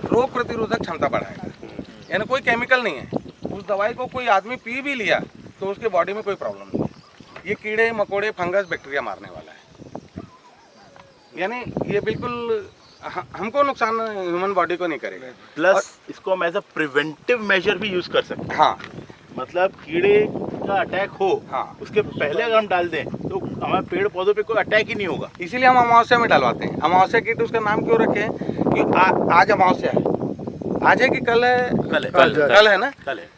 रोग प्रतिरोधक क्षमता बढ़ाएगा। यानी कोई केमिकल नहीं है, उस दवाई को कोई आदमी पी भी लिया तो उसके बॉडी में कोई प्रॉब्लम नहीं है। ये कीड़े मकोड़े फंगस बैक्टीरिया मारने वाला है, यानी ये बिल्कुल हमको नुकसान ह्यूमन बॉडी को नहीं करेगा। प्लस इसको हम एज अ प्रिवेंटिव मेजर भी यूज कर सकते हैं। हाँ, मतलब कीड़े का अटैक हो, हाँ, उसके पहले अगर हम डाल दें तो हमारे पेड़ पौधों पे कोई अटैक ही नहीं होगा। इसीलिए हम अमावस्या में डलवाते हैं। अमावस्या किट उसका नाम क्यों रखे हैं कि आज अमावस्या है। आज है कि कल है? कल है ना,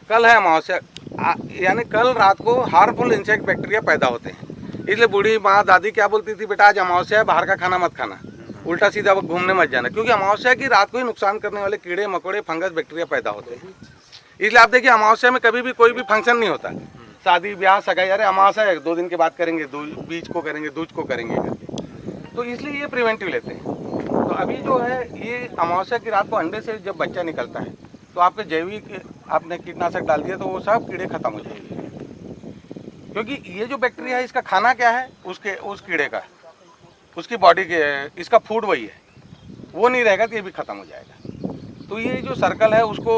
कल है अमावस्या। यानी कल रात को हार्मफुल इंसेक्ट बैक्टीरिया पैदा होते हैं। इसलिए बूढ़ी माँ दादी क्या बोलती थी, बेटा आज अमावस्या है, बाहर का खाना मत खाना, उल्टा सीधा घूमने मत जाना, क्योंकि अमावस्या की रात को ही नुकसान करने वाले कीड़े मकोड़े फंगस बैक्टीरिया पैदा होते हैं। इसलिए आप देखिए अमावस्या में कभी भी कोई भी फंक्शन नहीं होता, शादी ब्याह सगाई, अरे अमावस्या है 2 दिन के बाद करेंगे, बीज को करेंगे, दूज को करेंगे करके। तो इसलिए ये प्रिवेंटिव लेते हैं। तो अभी जो है ये अमावस्या की रात को अंडे से जब बच्चा निकलता है तो आपके जैविक आपने कीटनाशक डाल दिया तो वो सब कीड़े खत्म हो जाएंगे, क्योंकि ये जो बैक्टीरिया है इसका खाना क्या है, उस कीड़े का, उसकी बॉडी के, इसका फूड वही है, वो नहीं रहेगा तो ये भी खत्म हो जाएगा। तो ये जो सर्कल है उसको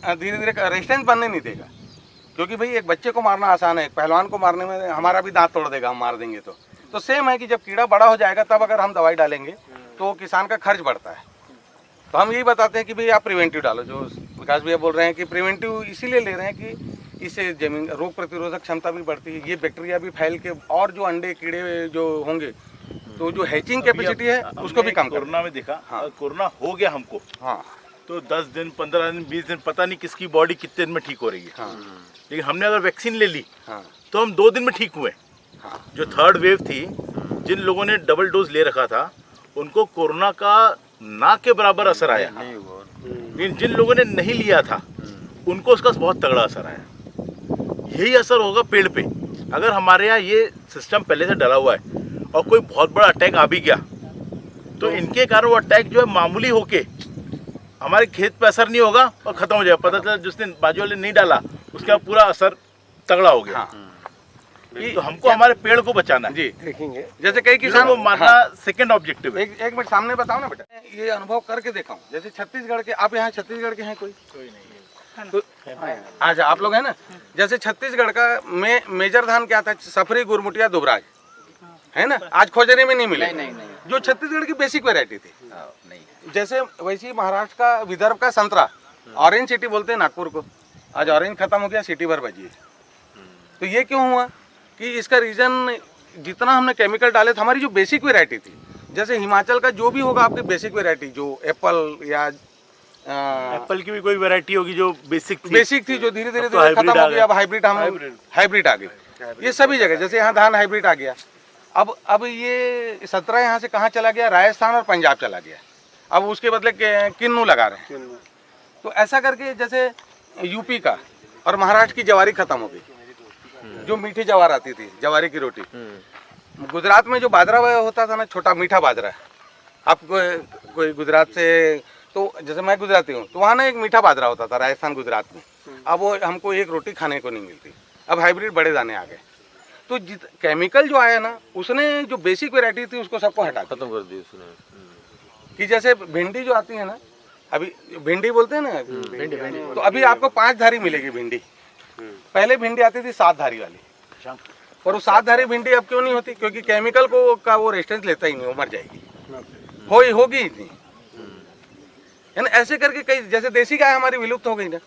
धीरे धीरे रेजिस्टेंस बनने नहीं देगा, क्योंकि भाई एक बच्चे को मारना आसान है, एक पहलवान को मारने में हमारा भी दांत तोड़ देगा, हम मार देंगे तो सेम है कि जब कीड़ा बड़ा हो जाएगा तब अगर हम दवाई डालेंगे तो किसान का खर्च बढ़ता है। तो हम यही बताते हैं कि भाई आप प्रिवेंटिव डालो। जो विकास भैया बोल रहे हैं कि प्रिवेंटिव इसीलिए ले रहे हैं कि इससे जमीन रोग प्रतिरोधक क्षमता भी बढ़ती है, ये बैक्टीरिया भी फैल के और जो अंडे कीड़े जो होंगे तो जो हैचिंग कैपेसिटी है उसको भी कम कर। कोरोना में देखा, हाँ, कोरोना हो गया हमको, हाँ, तो 10 दिन 15 दिन 20 दिन पता नहीं किसकी बॉडी कितने दिन में ठीक हो रही है। हाँ, लेकिन हमने अगर वैक्सीन ले ली, हाँ, तो हम 2 दिन में ठीक हुए। हाँ, जो थर्ड वेव थी, जिन लोगों ने डबल डोज ले रखा था उनको कोरोना का ना के बराबर असर आया, लेकिन जिन लोगों ने नहीं लिया था उनको उसका बहुत तगड़ा असर आया। यही असर होगा पेड़ पे। अगर हमारे यहाँ ये सिस्टम पहले से डला हुआ है और कोई बहुत बड़ा अटैक आ भी गया तो इनके कारण वो अटैक जो है मामूली होके हमारे खेत पे असर नहीं होगा और खत्म हो जाएगा। पता चला जिस दिन बाजू वाले नहीं डाला उसका पूरा असर तगड़ा हो गया। हाँ, तो हमको हमारे पेड़ को बचाना है। जी देखेंगे, जैसे कई किसान को मारना सेकंड ऑब्जेक्टिव है। एक मिनट सामने बताओ ना बेटा, ये अनुभव करके देखा हूँ। जैसे छत्तीसगढ़ के, आप यहाँ छत्तीसगढ़ के हैं कोई नहीं है, तो अच्छा आप लोग हैं ना। जैसे छत्तीसगढ़ का मेजर धान क्या था, सफरी गुरमुटिया दुबराज है ना, आज खोजने में नहीं मिले, जो छत्तीसगढ़ की बेसिक वेरायटी थी। जैसे वैसे महाराष्ट्र का, विदर्भ का संतरा, ऑरेंज सिटी बोलते हैं नागपुर को, आज ऑरेंज खत्म हो गया, सिटी भर बची है। तो ये क्यों हुआ कि इसका रीजन जितना हमने केमिकल डाले थे, हमारी जो बेसिक वेरायटी थी, जैसे हिमाचल का जो भी होगा आपकी बेसिक वेरायटी, जो एप्पल या एप्पल की भी कोई वैरायटी होगी जो बेसिक थी जो धीरे धीरे खत्म हो गया, अब हाइब्रिड आ गई। ये सभी जगह, जैसे यहाँ धान हाइब्रिड आ गया। अब ये 17 यहाँ से कहाँ चला गया, राजस्थान और पंजाब चला गया। अब उसके बदले किन्नू लगा रहे हैं। तो ऐसा करके जैसे यूपी का और महाराष्ट्र की जवारी खत्म हो गई, जो मीठी जवार आती थी, जवारी की रोटी। गुजरात में जो बाजरा होता था ना, छोटा मीठा बाजरा, आप कोई गुजरात से, तो जैसे मैं गुजराती हूँ, तो वहाँ ना एक मीठा बाजरा होता था राजस्थान गुजरात में। अब वो हमको एक रोटी खाने को नहीं मिलती, अब हाइब्रिड बड़े दाने आ गए। तो केमिकल जो आया ना, उसने जो बेसिक वेरायटी थी उसको सबको हटा खत्म कर दी उसने। कि जैसे भिंडी जो आती है ना, अभी भिंडी बोलते हैं ना, भिंडी, तो अभी आपको 5 धारी मिलेगी भिंडी। पहले भिंडी आती थी 7 धारी वाली, और वो 7 धारी भिंडी अब क्यों नहीं होती, क्योंकि केमिकल को का वो रेजिस्टेंस लेता ही नहीं, वो मर जाएगी, होगी इतनी। यानी ऐसे करके कई, जैसे देसी गाय हमारी विलुप्त हो गई ना,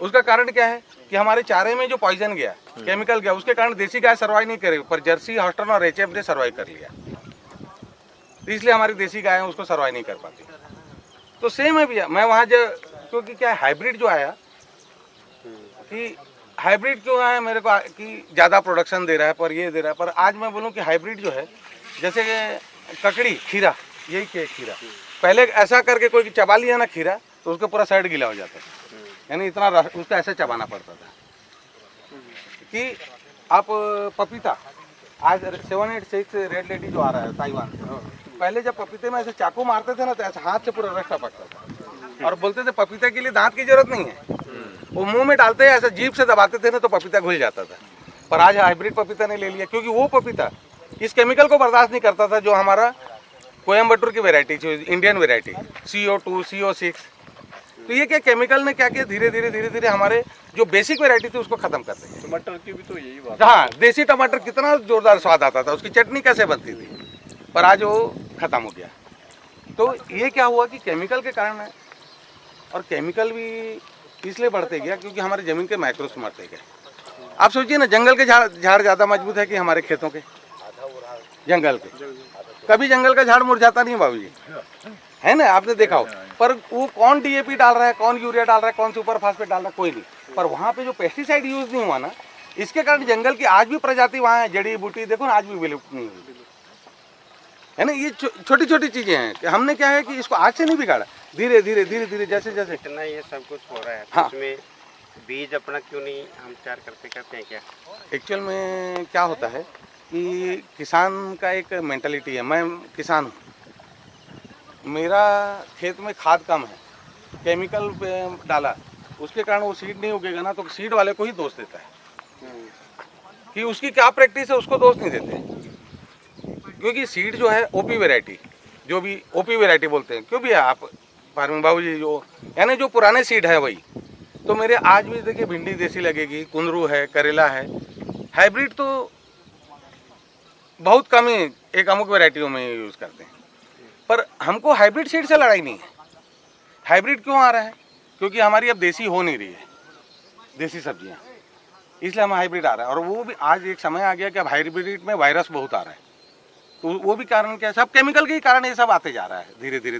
उसका कारण क्या है कि हमारे चारे में जो पॉइजन गया, केमिकल गया, उसके कारण देसी गाय सर्वाइव नहीं करे, पर जर्सी, हॉस्टन और एचएफ ने सर्वाइव कर लिया। तो इसलिए हमारी देसी गाय है उसको सर्वाइव नहीं कर पाती। तो सेम है भैया, मैं वहाँ क्योंकि क्या हाइब्रिड जो आया, कि हाइब्रिड क्यों आया मेरे को कि ज़्यादा प्रोडक्शन दे रहा है, पर ये दे रहा है। पर आज मैं बोलूँ कि हाइब्रिड जो है, जैसे ककड़ी, खीरा, यही खीरा, पहले ऐसा करके कोई चबा लिया ना खीरा, तो उसका पूरा साइड गीला हो जाता है, यानी इतना उसका ऐसे चबाना पड़ता था। कि आप पपीता, आज 786 रेड लेडी जो आ रहा है ताइवान से, पहले जब पपीते में ऐसे चाकू मारते थे ना, तो ऐसे हाथ से पूरा रस टपकता था, और बोलते थे पपीता के लिए दांत की जरूरत नहीं है, वो मुंह में डालते हैं, ऐसे जीभ से दबाते थे ना तो पपीता घुल जाता था। पर आज हाइब्रिड पपीता ने ले लिया, क्योंकि वो पपीता इस केमिकल को बर्दाश्त नहीं करता था जो हमारा कोयम्बटूर की वैरायटी थी, इंडियन वैरायटी CO2 CO6। तो ये क्या केमिकल ने क्या किया, धीरे धीरे हमारे जो बेसिक वैरायटी थी उसको खत्म कर दी। टमाटर की भी तो यही बात। हाँ, देसी टमाटर कितना जोरदार स्वाद आता था, उसकी चटनी कैसे बनती थी, पर आज वो खत्म हो गया। तो ये क्या हुआ कि केमिकल के कारण है, और केमिकल भी इसलिए बढ़ते गया क्योंकि हमारे जमीन के माइक्रोस मरते गए। आप सोचिए ना, जंगल के झाड़ ज़्यादा मजबूत है कि हमारे खेतों के, जंगल के। कभी जंगल का झाड़ मुरझाता नहीं बाबूजी, है ना, आपने देखा हो। पर वो कौन DAP डाल रहा है, कौन यूरिया डाल रहा है, कौन सुपर फास्फेट डाल रहा है, कोई नहीं। पर वहाँ पे जो पेस्टिसाइड यूज नहीं हुआ ना, इसके कारण जंगल की आज भी प्रजाति वहाँ है, जड़ी बूटी देखो ना, आज भी विलुप्त नहीं हुई, है ना। ये छोटी छोटी चीजें हैं कि हमने क्या है कि इसको आज से नहीं बिगाड़ा, धीरे धीरे जैसे जैसे इतना ये सब कुछ हो रहा है। हाँ। इसमें बीज अपना क्यों नहीं हम तैयार करते हैं क्या? एक्चुअल में क्या होता है कि किसान का एक मेंटालिटी है, मैं किसान हूँ, मेरा खेत में खाद कम है, केमिकल डाला, उसके कारण वो सीड नहीं उगेगा ना, तो सीड वाले को ही दोष देता है कि उसकी क्या प्रैक्टिस है, उसको दोष नहीं देते। क्योंकि सीड जो है OP वैरायटी, जो भी OP वैरायटी बोलते हैं, क्यों भी है आप फार्मिंग बाबूजी, जो यानी जो पुराने सीड है वही। तो मेरे आज भी देखिए भिंडी देसी लगेगी, कुंदरू है, करेला है, हाइब्रिड तो बहुत कम ही एक अमुक वैरायटियों में यूज़ करते हैं। पर हमको हाइब्रिड सीड से लड़ाई नहीं है। हाइब्रिड क्यों आ रहा है? क्योंकि हमारी अब देसी हो नहीं रही है, देसी सब्जियां, इसलिए हम हाइब्रिड आ रहा है। और वो भी आज एक समय आ गया कि अब हाइब्रिड में वायरस बहुत आ रहा है, तो वो भी कारण क्या है, सब केमिकल के ही कारण ये सब आते जा रहा है, धीरे धीरे।